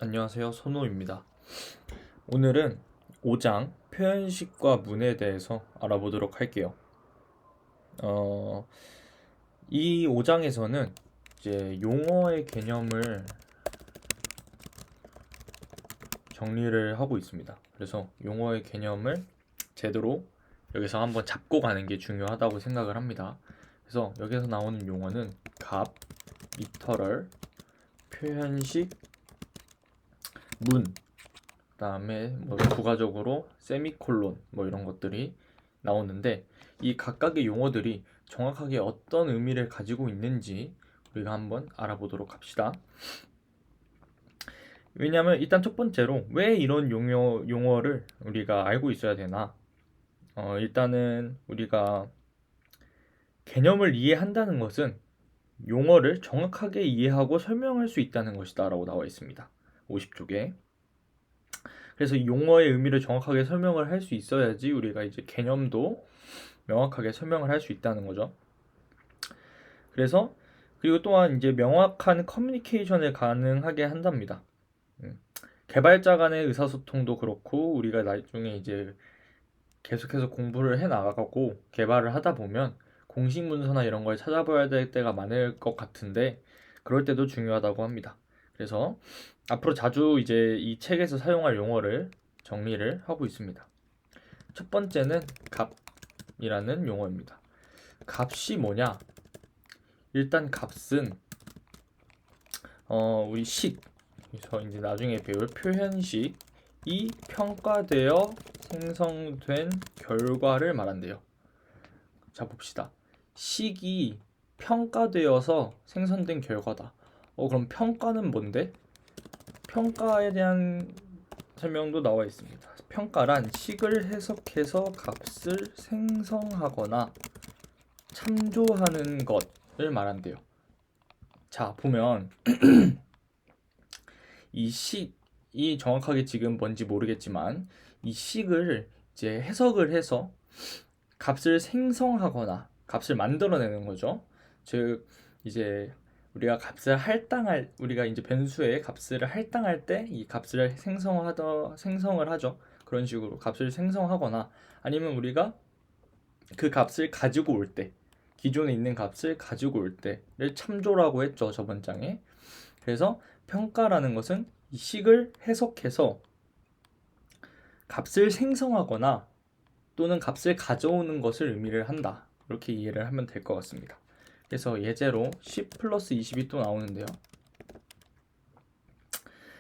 안녕하세요. 손호입니다. 오늘은 5장 표현식과 문에 대해서 알아보도록 할게요. 어, 이 5장에서는 이제 용어의 개념을 정리를 하고 있습니다. 그래서 용어의 개념을 제대로 여기서 한번 잡고 가는 게 중요하다고 생각을 합니다. 그래서 여기서 나오는 용어는 값, 이터럴, 표현식, 문, 그다음에 뭐 부가적으로 세미콜론 뭐 이런 것들이 나오는데 이 각각의 용어들이 정확하게 어떤 의미를 가지고 있는지 우리가 한번 알아보도록 합시다. 왜냐하면 일단 첫 번째로 왜 이런 용어를 우리가 알고 있어야 되나? 일단은 우리가 개념을 이해한다는 것은 용어를 정확하게 이해하고 설명할 수 있다는 것이다 라고 나와 있습니다. 50쪽에. 그래서 이 용어의 의미를 정확하게 설명을 할 수 있어야지 우리가 이제 개념도 명확하게 설명을 할 수 있다는 거죠. 그래서 그리고 또한 이제 명확한 커뮤니케이션을 가능하게 한답니다. 개발자 간의 의사소통도 그렇고 우리가 나중에 이제 계속해서 공부를 해 나가고 개발을 하다 보면 공식 문서나 이런 걸 찾아봐야 될 때가 많을 것 같은데 그럴 때도 중요하다고 합니다. 그래서 앞으로 자주 이제 이 책에서 사용할 용어를 정리를 하고 있습니다. 첫 번째는 값이라는 용어입니다. 값이 뭐냐? 일단 값은 우리 그래서 이제 나중에 배울 표현식이 평가되어 생성된 결과를 말한대요. 자 봅시다. 식이 평가되어서 생성된 결과다. 그럼 평가는 뭔데? 평가에 대한 설명도 나와 있습니다. 평가란 식을 해석해서 값을 생성하거나 참조하는 것을 말한대요. 자, 보면 이 식이 정확하게 지금 뭔지 모르겠지만 이 식을 이제 해석을 해서 값을 생성하거나 값을 만들어내는 거죠. 즉 이제 우리가 이제 변수의 값을 할당할 때 이 값을 생성을 하죠. 그런 식으로 값을 생성하거나 아니면 우리가 그 값을 가지고 올 때, 기존에 있는 값을 가지고 올 때를 참조라고 했죠, 저번 장에. 그래서 평가라는 것은 이 식을 해석해서 값을 생성하거나 또는 값을 가져오는 것을 의미를 한다. 이렇게 이해를 하면 될 것 같습니다. 그래서 예제로 10 플러스 20이 또 나오는데요.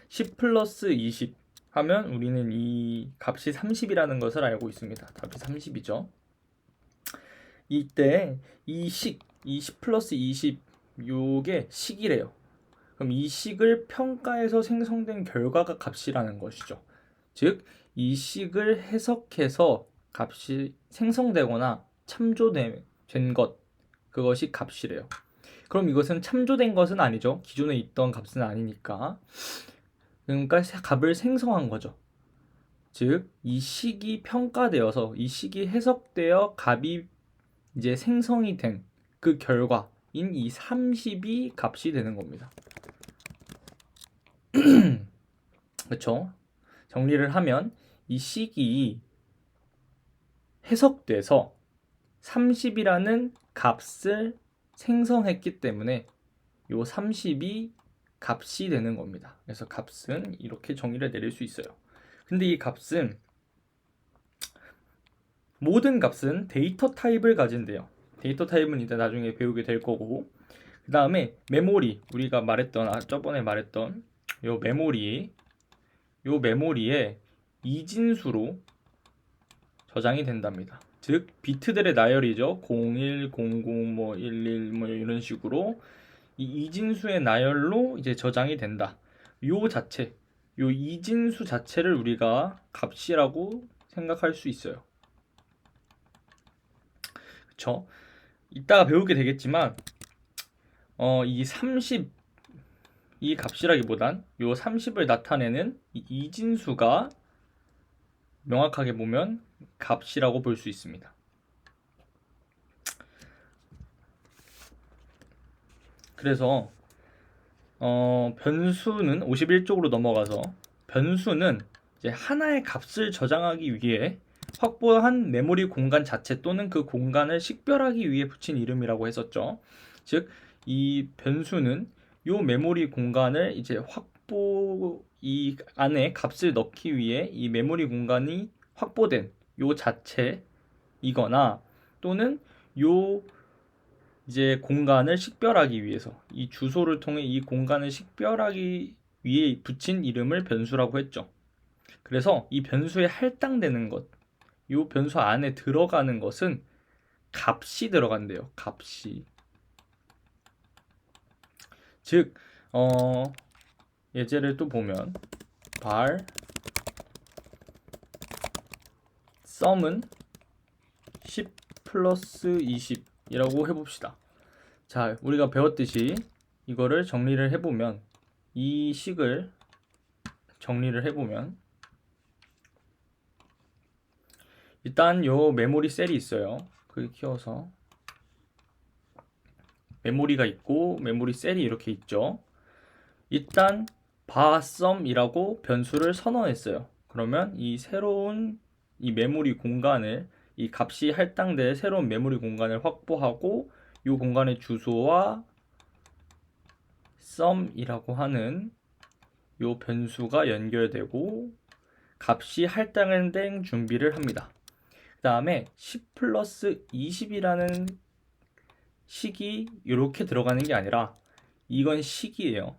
10 플러스 20 하면 우리는 이 값이 30이라는 것을 알고 있습니다. 답이 30이죠. 이때 이 10 플러스 20 요게 식이래요. 그럼 이 식을 평가해서 생성된 결과가 값이라는 것이죠. 즉, 이 식을 해석해서 값이 생성되거나 참조된 것, 그것이 값이래요. 그럼 이것은 참조된 것은 아니죠. 기존에 있던 값은 아니니까. 그러니까 값을 생성한 거죠. 즉, 이 식이 평가되어서 이 식이 해석되어 값이 이제 생성이 된 그 결과인 이 30이 값이 되는 겁니다. 그렇죠? 정리를 하면 이 식이 해석돼서 30이라는 값을 생성했기 때문에 요 30이 값이 되는 겁니다. 그래서 값은 이렇게 정의를 내릴 수 있어요. 근데 이 값은 모든 값은 데이터 타입을 가진대요. 데이터 타입은 이제 나중에 배우게 될 거고 그 다음에 메모리 우리가 저번에 말했던 요 메모리에 이진수로 저장이 된답니다. 즉 비트들의 나열이죠. 01, 00, 뭐 11, 뭐 이런 식으로 이 이진수의 나열로 이제 저장이 된다. 요 이진수 자체를 우리가 값이라고 생각할 수 있어요. 그쵸? 이따가 배우게 되겠지만 이 30, 이 값이라기보단 요 30을 나타내는 이 이진수가 명확하게 보면 값이라고 볼 수 있습니다. 그래서 변수는 51쪽으로 넘어가서 변수는 이제 하나의 값을 저장하기 위해 확보한 메모리 공간 자체 또는 그 공간을 식별하기 위해 붙인 이름이라고 했었죠. 즉, 이 변수는 이 메모리 공간을 이제 이 안에 값을 넣기 위해 이 메모리 공간이 확보된 요 자체이거나 또는 요 이제 공간을 식별하기 위해서 이 주소를 통해 이 공간을 식별하기 위해 붙인 이름을 변수라고 했죠. 그래서 이 변수에 할당되는 것, 이 변수 안에 들어가는 것은 값이 들어간대요. 값이. 즉, 예제를 또 보면 var sum은 10 플러스 20이라고 해봅시다. 자, 우리가 배웠듯이 이거를 정리를 해보면 이 식을 정리를 해보면 일단 요 메모리 셀이 있어요. 그걸 키워서 메모리가 있고 메모리 셀이 이렇게 있죠. 일단 바썸이라고 변수를 선언했어요. 그러면 이 새로운 이 메모리 공간을 이 값이 할당될 새로운 메모리 공간을 확보하고 이 공간의 주소와 sum이라고 하는 이 변수가 연결되고 값이 할당된 준비를 합니다. 그 다음에 10 플러스 20이라는 식이 이렇게 들어가는 게 아니라 이건 식이에요.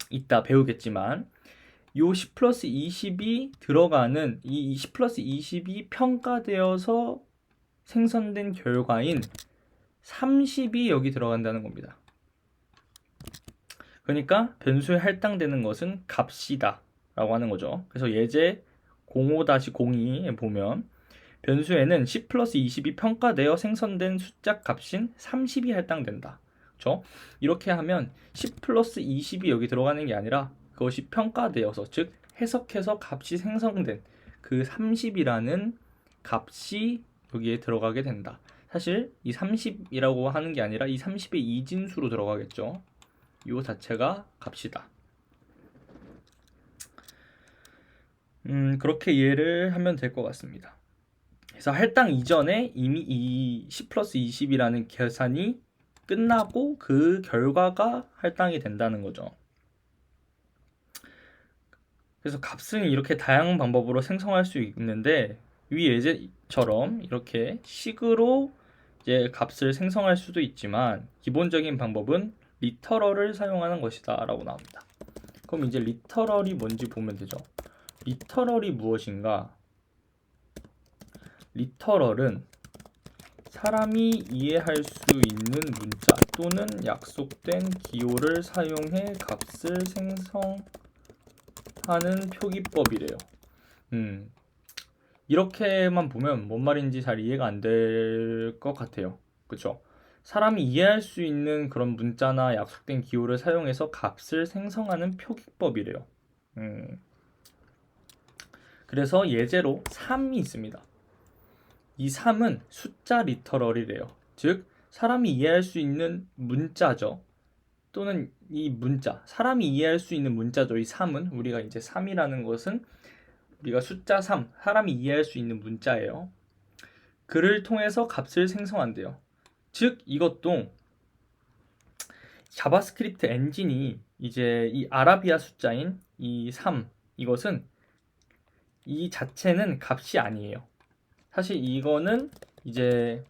이따 배우겠지만 요 10 플러스 20이 들어가는 이 10 플러스 20이 평가되어서 생성된 결과인 30이 여기 들어간다는 겁니다. 그러니까 변수에 할당되는 것은 값이다 라고 하는 거죠. 그래서 예제 05-02에 보면 변수에는 10 플러스 20이 평가되어 생성된 숫자 값인 30이 할당된다. 그렇죠? 이렇게 하면 10 플러스 20이 여기 들어가는 게 아니라 그것이 평가되어서, 즉 해석해서 값이 생성된 그 30이라는 값이 여기에 들어가게 된다. 사실 이 30이라고 하는 게 아니라 이 30의 이진수로 들어가겠죠. 이 자체가 값이다. 그렇게 이해를 하면 될 것 같습니다. 그래서 할당 이전에 이미 이 10 플러스 20이라는 계산이 끝나고 그 결과가 할당이 된다는 거죠. 그래서 값은 이렇게 다양한 방법으로 생성할 수 있는데 위 예제처럼 이렇게 식으로 이제 값을 생성할 수도 있지만 기본적인 방법은 리터럴을 사용하는 것이다 라고 나옵니다. 그럼 이제 리터럴이 뭔지 보면 되죠. 리터럴이 무엇인가? 리터럴은 사람이 이해할 수 있는 문자 또는 약속된 기호를 사용해 값을 생성하는 표기법이래요. 이렇게만 보면 뭔 말인지 잘 이해가 안 될 것 같아요. 그쵸? 사람이 이해할 수 있는 그런 문자나 약속된 기호를 사용해서 값을 생성하는 표기법이래요. 그래서 예제로 3이 있습니다. 이 3은 숫자 리터럴이래요. 즉 사람이 이해할 수 있는 문자죠. 또는 이 문자, 사람이 이해할 수 있는 문자죠. 이 3은 우리가 이제 3이라는 것은 우리가 숫자 3, 사람이 이해할 수 있는 문자예요. 그를 통해서 값을 생성한대요. 즉 이것도 자바스크립트 엔진이 이제 이 아라비아 숫자인 이 3, 이것은 이 자체는 값이 아니에요. 사실 이거는 이제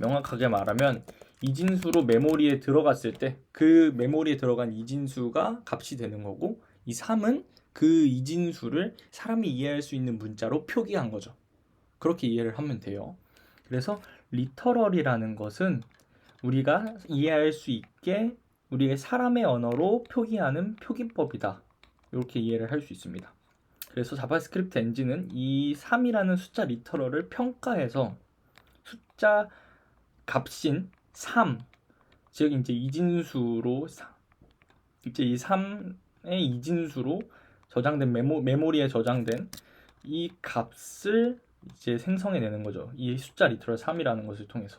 명확하게 말하면 이진수로 메모리에 들어갔을 때 그 메모리에 들어간 이진수가 값이 되는 거고, 이 3은 그 이진수를 사람이 이해할 수 있는 문자로 표기한 거죠. 그렇게 이해를 하면 돼요. 그래서 리터럴이라는 것은 우리가 이해할 수 있게 우리의 사람의 언어로 표기하는 표기법이다. 이렇게 이해를 할 수 있습니다. 그래서 자바스크립트 엔진은 이 3이라는 숫자 리터럴을 평가해서 숫자 값인 3, 즉 이제 이진수로 이제 이 3의 이진수로 저장된 메모리에 저장된 이 값을 이제 생성해내는 거죠. 이 숫자 리터럴 3이라는 것을 통해서.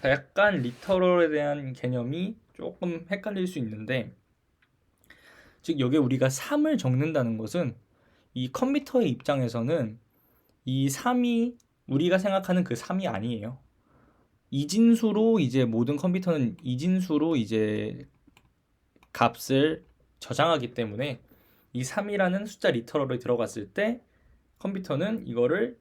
약간 리터럴에 대한 개념이 조금 헷갈릴 수 있는데, 즉 여기 우리가 3을 적는다는 것은 이 컴퓨터의 입장에서는 이 3이 우리가 생각하는 그 3이 아니에요. 이진수로 이제 모든 컴퓨터는 이진수로 이제 값을 저장하기 때문에 이 3이라는 숫자 리터럴에 들어갔을 때 컴퓨터는 이거를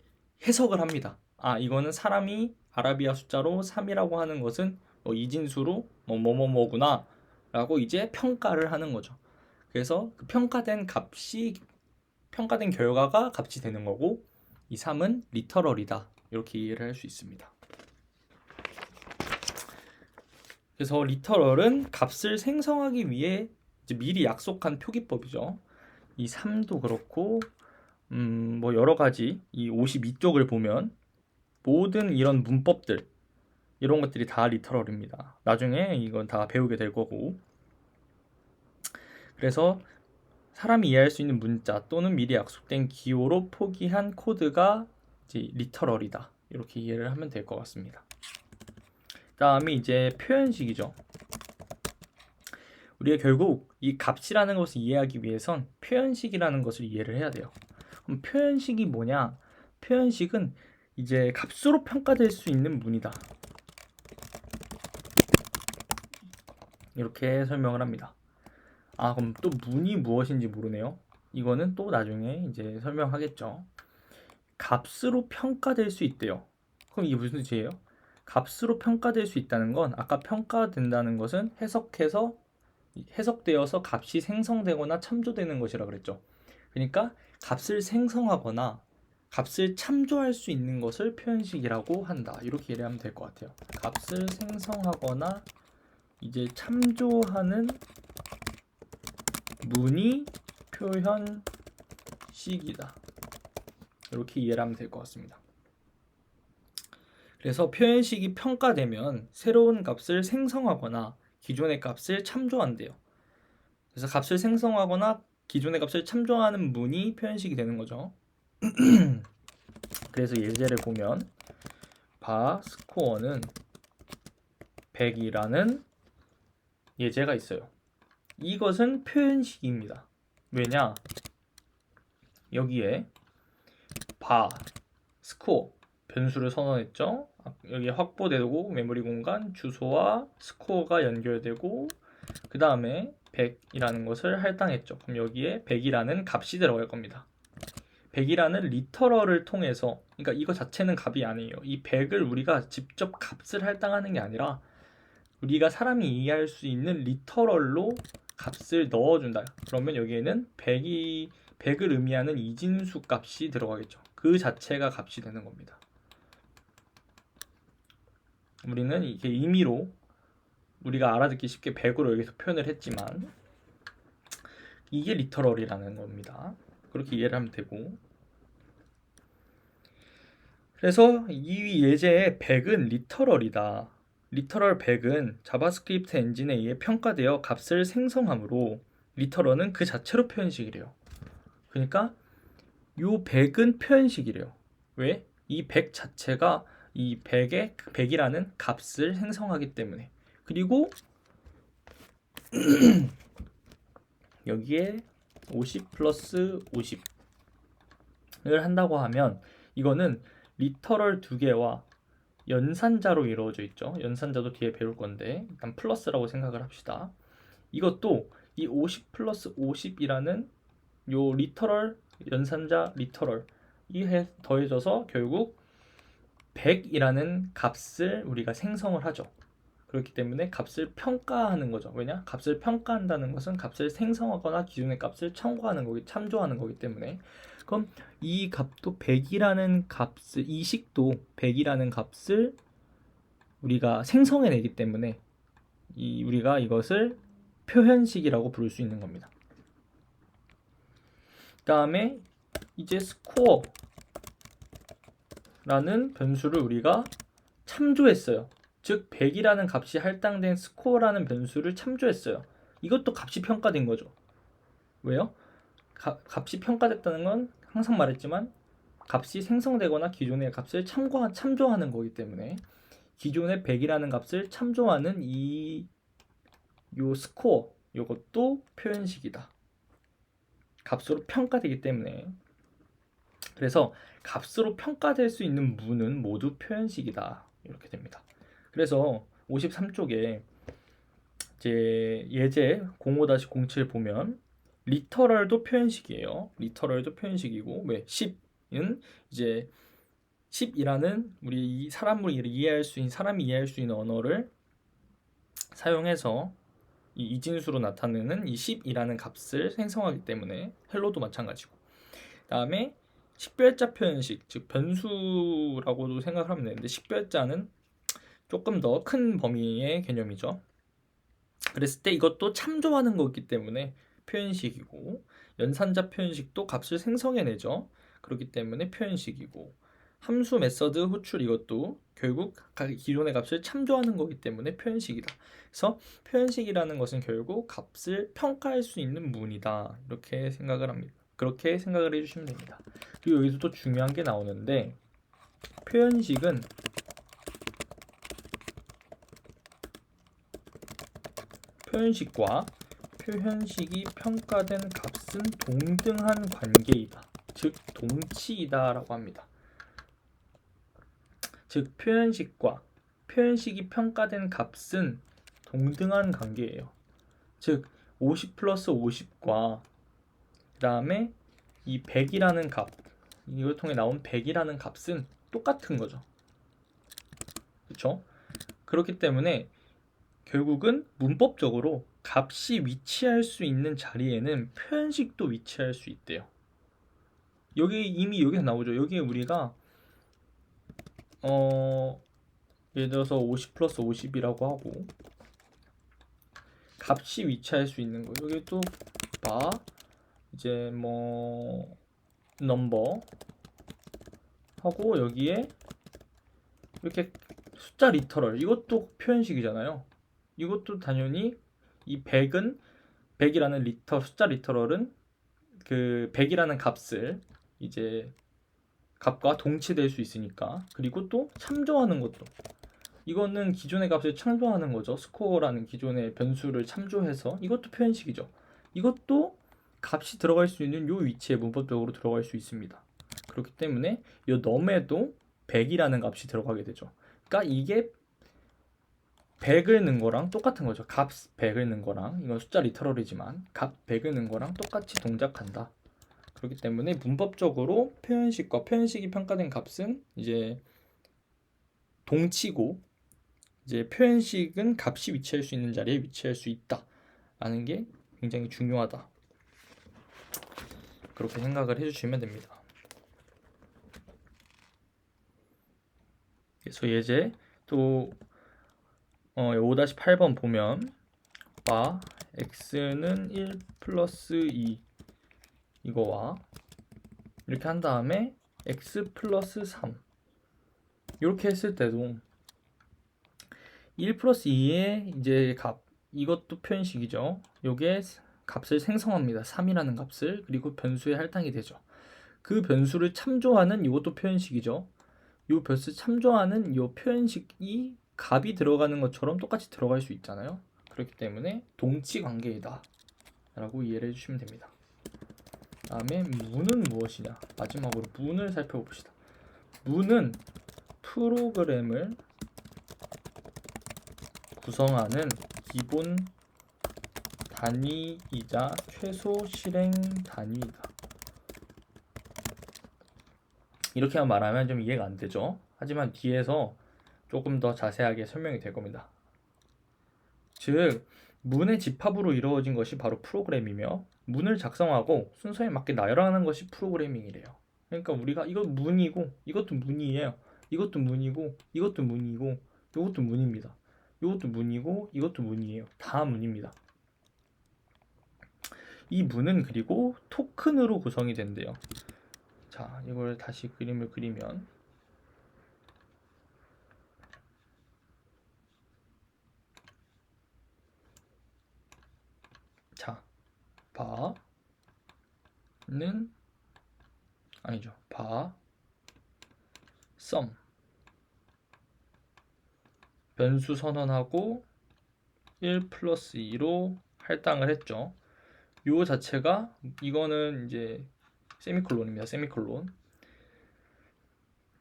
해석을 합니다. 아, 이거는 사람이 아라비아 숫자로 3이라고 하는 것은 이진수로 뭐뭐뭐구나 라고 이제 평가를 하는 거죠. 그래서 그 평가된 결과가 값이 되는 거고, 이 3은 리터럴이다, 이렇게 이해를 할 수 있습니다. 그래서 리터럴은 값을 생성하기 위해 이제 미리 약속한 표기법이죠. 이 3도 그렇고 뭐 여러 가지 이 52쪽을 보면 모든 이런 문법들, 이런 것들이 다 리터럴입니다. 나중에 이건 다 배우게 될 거고. 그래서 사람이 이해할 수 있는 문자 또는 미리 약속된 기호로 표기한 코드가 이제 리터럴이다, 이렇게 이해를 하면 될 것 같습니다. 다음에 이제 표현식이죠. 우리가 결국 이 값이라는 것을 이해하기 위해선 표현식이라는 것을 이해를 해야 돼요. 그럼 표현식이 뭐냐? 표현식은 이제 값으로 평가될 수 있는 문이다, 이렇게 설명을 합니다. 아, 그럼 또 문이 무엇인지 모르네요. 이거는 또 나중에 이제 설명하겠죠. 값으로 평가될 수 있대요. 그럼 이게 무슨 뜻이에요? 값으로 평가될 수 있다는 건, 아까 평가된다는 것은 해석되어서 값이 생성되거나 참조되는 것이라 그랬죠. 그러니까 값을 생성하거나 값을 참조할 수 있는 것을 표현식이라고 한다, 이렇게 이해하면 될 것 같아요. 값을 생성하거나 이제 참조하는 문이 표현식이다, 이렇게 이해를 하면 될 것 같습니다. 그래서 표현식이 평가되면 새로운 값을 생성하거나 기존의 값을 참조한대요. 그래서 값을 생성하거나 기존의 값을 참조하는 문이 표현식이 되는 거죠. 그래서 예제를 보면 바 스코어는 100이라는 예제가 있어요. 이것은 표현식입니다. 왜냐? 여기에 바 스코어 변수를 선언했죠. 여기에 확보되고 메모리 공간 주소와 스코어가 연결되고, 그 다음에 100이라는 것을 할당했죠. 그럼 여기에 100이라는 값이 들어갈 겁니다. 100이라는 리터럴을 통해서, 그러니까 이거 자체는 값이 아니에요. 이 100을 우리가 직접 값을 할당하는 게 아니라 우리가 사람이 이해할 수 있는 리터럴로 값을 넣어준다. 그러면 여기에는 100을 의미하는 이진수 값이 들어가겠죠. 그 자체가 값이 되는 겁니다. 우리는 이게 임의로 우리가 알아듣기 쉽게 100으로 여기서 표현을 했지만 이게 리터럴이라는 겁니다. 그렇게 이해를 하면 되고, 그래서 이 예제의 100은 리터럴이다. 리터럴 100은 자바스크립트 엔진에 의해 평가되어 값을 생성하므로 리터럴은 그 자체로 표현식이래요. 그러니까 이 100은 표현식이래요. 왜? 이 100 자체가 이 100이라는 값을 생성하기 때문에. 그리고 여기에 50 플러스 50을 한다고 하면 이거는 리터럴 두 개와 연산자로 이루어져 있죠. 연산자도 뒤에 배울 건데 일단 플러스라고 생각을 합시다. 이것도 이 50 플러스 50이라는 요 리터럴, 연산자 리터럴 이게 더해져서 결국 100이라는 값을 우리가 생성을 하죠. 그렇기 때문에 값을 평가하는 거죠. 왜냐? 값을 평가한다는 것은 값을 생성하거나 기존의 값을 참조하는 거기 때문에. 그럼 이 값도 100이라는 값을, 이 식도 100이라는 값을 우리가 생성해내기 때문에 우리가 이것을 표현식이라고 부를 수 있는 겁니다. 그 다음에 이제 스코어라는 변수를 우리가 참조했어요. 즉 100이라는 값이 할당된 스코어라는 변수를 참조했어요. 이것도 값이 평가된 거죠. 왜요? 값이 평가됐다는 건 항상 말했지만 값이 생성되거나 기존의 값을 참조하는 거기 때문에 기존의 100이라는 값을 참조하는 요 스코어, 요것도 표현식이다. 값으로 평가되기 때문에. 그래서 값으로 평가될 수 있는 문은 모두 표현식이다. 이렇게 됩니다. 그래서 53쪽에 이제 예제 05-07 보면 리터럴도 표현식이에요. 리터럴도 표현식이고, 왜 10은 이제 10이라는 우리 사람이 이해할 수 있는 언어를 사용해서 이 이진수로 나타내는 이 10이라는 값을 생성하기 때문에 헬로도 마찬가지고, 다음에 식별자 표현식, 즉 변수라고도 생각하면 되는데 식별자는 조금 더 큰 범위의 개념이죠. 그랬을 때 이것도 참조하는 거기 때문에 표현식이고, 연산자 표현식도 값을 생성해내죠. 그렇기 때문에 표현식이고, 함수 메서드 호출 이것도 결국 기존의 값을 참조하는 거기 때문에 표현식이다. 그래서 표현식이라는 것은 결국 값을 평가할 수 있는 문이다. 이렇게 생각을 합니다. 그렇게 생각을 해주시면 됩니다. 그리고 여기서 또 중요한 게 나오는데, 표현식은 표현식과 표현식이 평가된 값은 동등한 관계이다. 즉 동치이다 라고 합니다. 즉 표현식과 표현식이 평가된 값은 동등한 관계예요. 즉 50 플러스 50과 그 다음에 이 100이라는 값, 이걸 통해 나온 100이라는 값은 똑같은 거죠. 그렇죠? 그렇기 때문에 결국은 문법적으로 값이 위치할 수 있는 자리에는 표현식도 위치할 수 있대요. 이미 여기서 나오죠. 여기에 우리가 예를 들어서 50 플러스 50이라고 하고 값이 위치할 수 있는 거. 여기 또 바 이제 뭐 넘버 하고 여기에 이렇게 숫자 리터럴, 이것도 표현식이잖아요. 이것도 당연히 이 100이라는 숫자 리터럴은 그 100이라는 값을 이제 값과 동치될 수 있으니까. 그리고 또 참조하는 것도, 이거는 기존의 값을 참조하는 거죠. 스코어라는 기존의 변수를 참조해서, 이것도 표현식이죠. 이것도 값이 들어갈 수 있는 요 위치에 문법적으로 들어갈 수 있습니다. 그렇기 때문에 이 num에도 100이라는 값이 들어가게 되죠. 그러니까 이게 100을 넣은 거랑 똑같은 거죠. 값 100을 넣은 거랑, 이건 숫자 리터럴이지만 값 100을 넣은 거랑 똑같이 동작한다. 그렇기 때문에 문법적으로 표현식과 표현식이 평가된 값은 이제 동치고, 이제 표현식은 값이 위치할 수 있는 자리에 위치할 수 있다 라는 게 굉장히 중요하다. 그렇게 생각을 해주시면 됩니다. 그래서 예제 또 5-8번 보면 바 x는 1 플러스 2 이거와 이렇게 한 다음에 x 플러스 3 이렇게 했을 때도 1 플러스 2의 이제 값, 이것도 표현식이죠. 요게 값을 생성합니다. 3이라는 값을. 그리고 변수에 할당이 되죠. 그 변수를 참조하는 이것도 표현식이죠. 요 변수 참조하는 요 표현식이 값이 들어가는 것처럼 똑같이 들어갈 수 있잖아요. 그렇기 때문에 동치 관계이다 라고 이해를 해주시면 됩니다. 다음에 문은 무엇이냐, 마지막으로 문을 살펴봅시다. 문은 프로그램을 구성하는 기본 단위이자 최소 실행 단위이다. 이렇게만 말하면 좀 이해가 안 되죠. 하지만 뒤에서 조금 더 자세하게 설명이 될 겁니다. 즉 문의 집합으로 이루어진 것이 바로 프로그램이며, 문을 작성하고 순서에 맞게 나열하는 것이 프로그래밍이래요. 그러니까 우리가 이거 문이고 이것도 문이에요. 이것도 문이고 이것도 문이고 이것도 문입니다. 이것도 문이고 이것도 문이에요. 다 문입니다. 이 문은 그리고 토큰으로 구성이 된대요. 자, 이걸 다시 그림을 그리면, 자, 바는 아니죠. 바 sum 변수 선언하고 1 플러스 2로 할당을 했죠. 요 자체가 이거는 이제 세미콜론입니다. 세미콜론.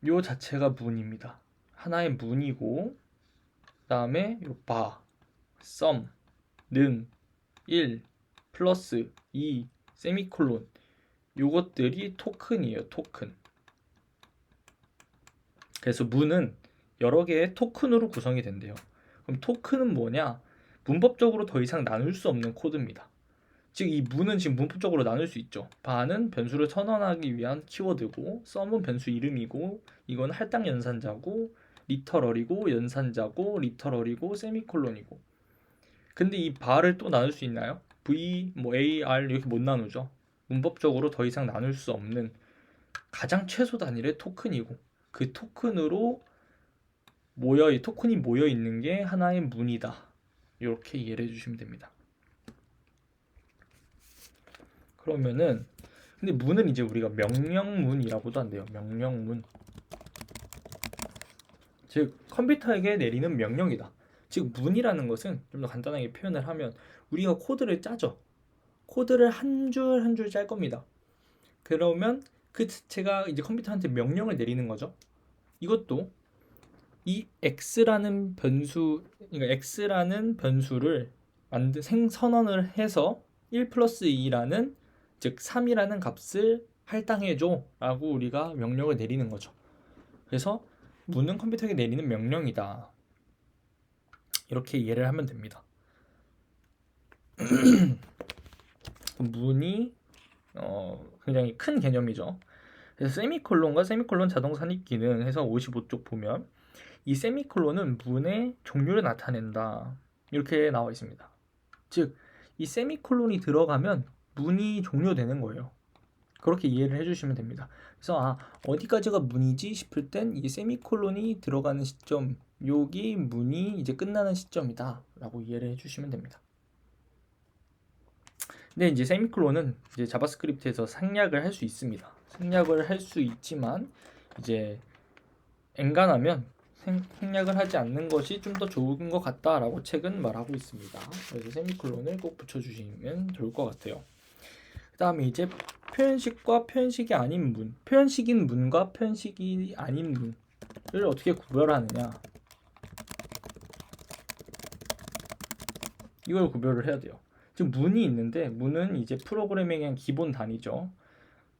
요 자체가 문입니다. 하나의 문이고 그다음에 요 바, 썸, 는, 1, 플러스 2, 세미콜론 요것들이 토큰이에요. 토큰. 그래서 문은 여러 개의 토큰으로 구성이 된대요. 그럼 토큰은 뭐냐? 문법적으로 더 이상 나눌 수 없는 코드입니다. 즉 이 문은 지금 문법적으로 나눌 수 있죠. 바는 변수를 선언하기 위한 키워드고 썸은 변수 이름이고 이건 할당 연산자고 리터럴이고 연산자고 리터럴이고 세미콜론이고. 근데 이 바를 또 나눌 수 있나요? V, 뭐 A, R 이렇게 못 나누죠. 문법적으로 더 이상 나눌 수 없는 가장 최소 단위의 토큰이고 그 토큰으로 토큰이 모여 있는 게 하나의 문이다. 이렇게 이해를 해주시면 됩니다. 그러면은 근데 문은 이제 우리가 명령문이라고도 한대요. 명령문. 즉 컴퓨터에게 내리는 명령이다. 즉 문이라는 것은 좀 더 간단하게 표현을 하면 우리가 코드를 짜죠. 코드를 한 줄 한 줄 짤 겁니다. 그러면 제가 이제 컴퓨터한테 명령을 내리는 거죠. 이것도 이 x라는 변수, 그러니까 x라는 변수를 선언을 해서 1 플러스 2라는 즉 3이라는 값을 할당해줘 라고 우리가 명령을 내리는 거죠. 그래서 문은 컴퓨터에게 내리는 명령이다. 이렇게 이해를 하면 됩니다. 문이 굉장히 큰 개념이죠. 그래서 세미콜론과 세미콜론 자동 삽입 기능 해서 55쪽 보면 이 세미콜론은 문의 종류를 나타낸다. 이렇게 나와 있습니다. 즉, 이 세미콜론이 들어가면 문이 종료되는 거예요. 그렇게 이해를 해주시면 됩니다. 그래서 어디까지가 문이지 싶을 땐 이 세미콜론이 들어가는 시점, 여기 문이 이제 끝나는 시점이다 라고 이해를 해주시면 됩니다. 근데 이제 세미콜론은 이제 자바스크립트에서 생략을 할 수 있습니다. 생략을 할 수 있지만 이제 엔간하면 생략을 하지 않는 것이 좀 더 좋은 것 같다라고 책은 말하고 있습니다. 그래서 세미콜론을 꼭 붙여주시면 좋을 것 같아요. 그 다음에 이제 표현식과 표현식이 아닌 문, 표현식인 문과 표현식이 아닌 문을 어떻게 구별하느냐, 이걸 구별을 해야 돼요. 지금 문이 있는데 문은 이제 프로그래밍의 그냥 기본 단위죠.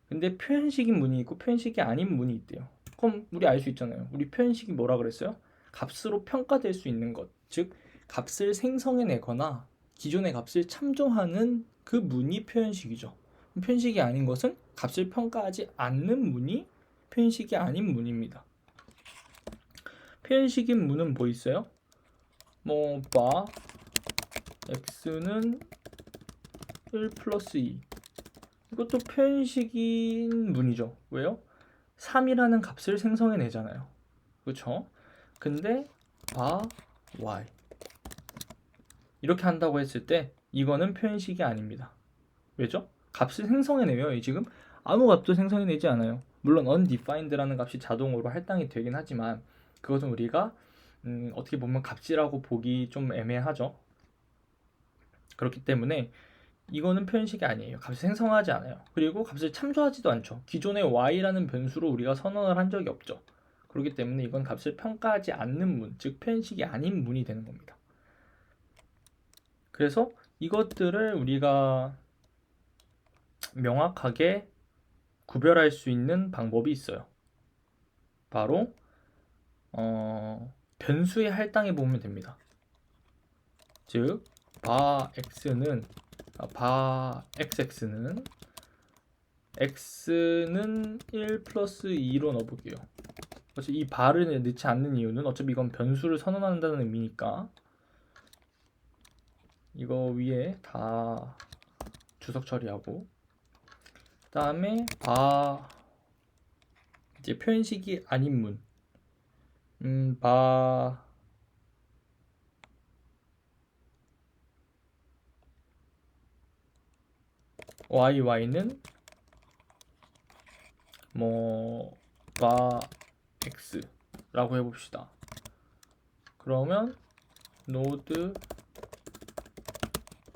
근데 표현식인 문이 있고 표현식이 아닌 문이 있대요. 그럼 우리 알 수 있잖아요. 우리 표현식이 뭐라 그랬어요? 값으로 평가될 수 있는 것, 즉 값을 생성해내거나 기존의 값을 참조하는 그 문이 표현식이죠. 표현식이 아닌 것은 값을 평가하지 않는 문이 표현식이 아닌 문입니다. 표현식인 문은 뭐 있어요? 바 x는 1 플러스 2, 이것도 표현식인 문이죠. 왜요? 3이라는 값을 생성해내잖아요. 그렇죠? 근데 y 이렇게 한다고 했을 때 이거는 표현식이 아닙니다. 왜죠? 값을 생성해내요. 지금 아무 값도 생성해내지 않아요. 물론 undefined라는 값이 자동으로 할당이 되긴 하지만 그것은 우리가 어떻게 보면 값이라고 보기 좀 애매하죠. 그렇기 때문에 이거는 표현식이 아니에요. 값을 생성하지 않아요. 그리고 값을 참조하지도 않죠. 기존의 y라는 변수로 우리가 선언을 한 적이 없죠. 그렇기 때문에 이건 값을 평가하지 않는 문, 즉 표현식이 아닌 문이 되는 겁니다. 그래서 이것들을 우리가 명확하게 구별할 수 있는 방법이 있어요. 바로 변수의 할당에 보면 됩니다. 즉 바 xx는 x는 1 플러스 2로 넣어볼게요. 어차피 이 바를 넣지 않는 이유는 어차피 이건 변수를 선언한다는 의미니까 이거 위에 다 주석 처리하고, 그 다음에 이제 표현식이 아닌 문, y는 바 x라고 해봅시다. 그러면 노드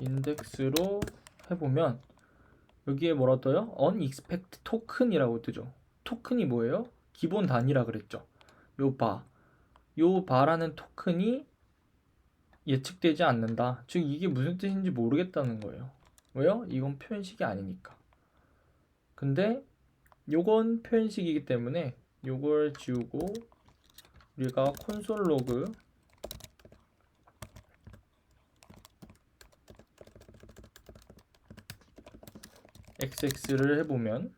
인덱스로 해보면 여기에 뭐라 떠요? unexpect token이라고 뜨죠. 토큰이 뭐예요? 기본 단위라 그랬죠. 요 바라는 토큰이 예측되지 않는다. 즉 이게 무슨 뜻인지 모르겠다는 거예요. 왜요? 이건 표현식이 아니니까. 근데 요건 표현식이기 때문에 요걸 지우고 우리가 콘솔 로그 xx를 해보면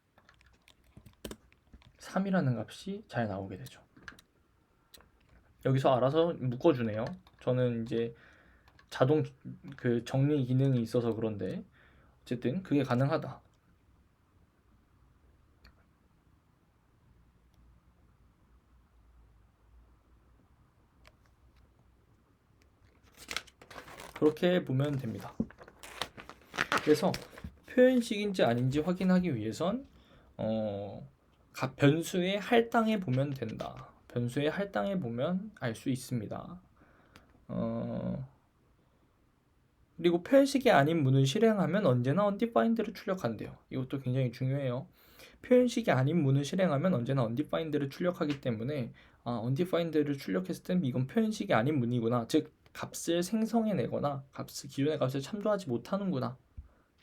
3이라는 값이 잘 나오게 되죠. 여기서 알아서 묶어주네요. 저는 이제 자동 그 정리 기능이 있어서 그런데 어쨌든 그게 가능하다. 그렇게 보면 됩니다. 그래서 표현식인지 아닌지 확인하기 위해선 변수에 할당해 보면 된다. 변수에 할당해 보면 알 수 있습니다. 그리고 표현식이 아닌 문을 실행하면 언제나 undefined를 출력한대요. 이것도 굉장히 중요해요. 표현식이 아닌 문을 실행하면 언제나 undefined를 출력하기 때문에 undefined를 출력했을 땐 이건 표현식이 아닌 문이구나. 즉 값을 생성해내거나 기존의 값을 참조하지 못하는구나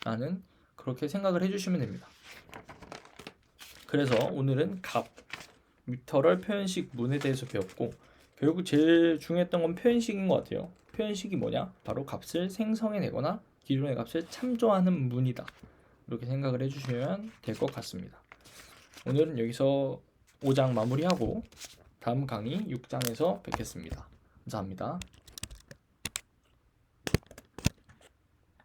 라는 그렇게 생각을 해주시면 됩니다. 그래서 오늘은 literal 표현식 문에 대해서 배웠고 결국 제일 중요했던 건 표현식인 것 같아요. 표현식이 뭐냐? 바로 값을 생성해내거나 기존의 값을 참조하는 문이다. 이렇게 생각을 해주시면 될 것 같습니다. 오늘은 여기서 5장 마무리하고 다음 강의 6장에서 뵙겠습니다. 감사합니다.